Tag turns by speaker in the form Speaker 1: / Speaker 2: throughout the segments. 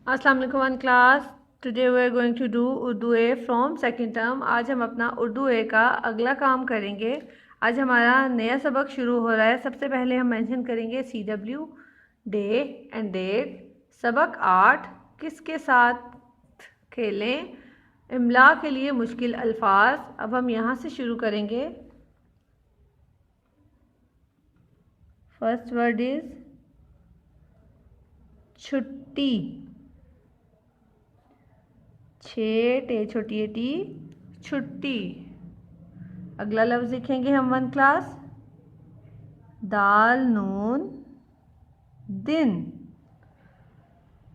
Speaker 1: अस्सलाम वालेकुम one class. Today we are going to do Urdu A from second term. आज हम अपना उर्दू ए का अगला काम करेंगे। आज हमारा नया सबक शुरू हो रहा है। सबसे पहले हम मेंशन करेंगे CW डे एंड डेट। सबक 8 किसके साथ खेलें, इमला के लिए मुश्किल अल्फाज। अब हम यहाँ से शुरू करेंगे। फर्स्ट वर्ड इज छुट्टी, टे छोटी ए टी, छुट्टी। अगला लफ्ज़ लिखेंगे हम वन क्लास, दाल नून दिन।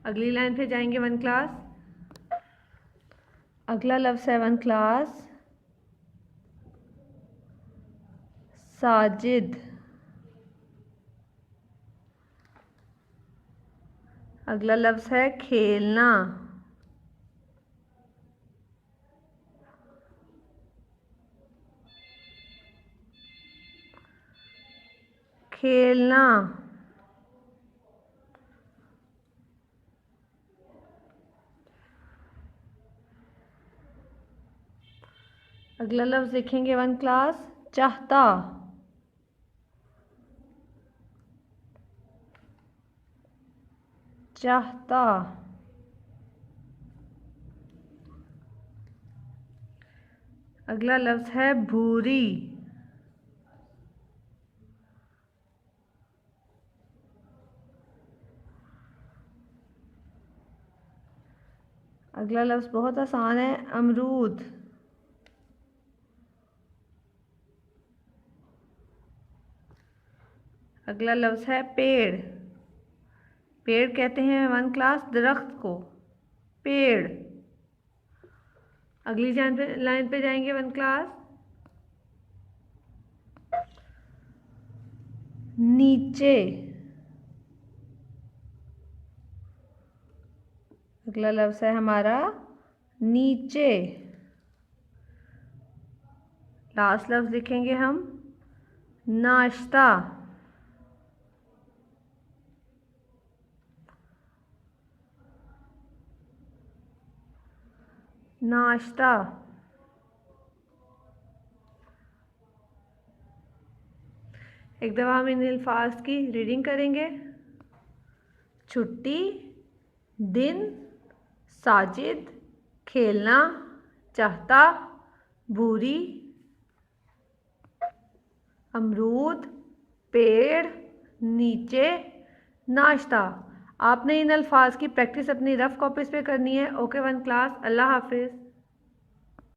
Speaker 1: अगली लाइन पे जाएंगे वन क्लास। अगला लफ्ज़ है वन क्लास, साजिद। अगला लफ्ज़ है खेलना। खेलना। अगला लफ्ज़ लिखेंगे वन क्लास, चाहता। चाहता। अगला लफ्ज़ है भूरी। अगला लफ्ज़ बहुत आसान है, अमरूद। अगला लफ्ज़ है पेड़। पेड़ कहते हैं वन क्लास दरख्त को, पेड़। अगली लाइन पे जाएंगे वन क्लास, नीचे। अगला लफ्ज़ है हमारा नीचे। लास्ट लफ्ज़ लिखेंगे हम नाश्ता। नाश्ता। एक दफ़ा हम इन अल्फाज की रीडिंग करेंगे। छुट्टी, दिन, साजिद, खेलना, चाहता, भूरी, अमरूद, पेड़, नीचे, नाश्ता। आपने इन अल्फाज की प्रैक्टिस अपनी रफ़ कॉपीज़ पे करनी है। ओके वन क्लास, अल्लाह हाफिज़।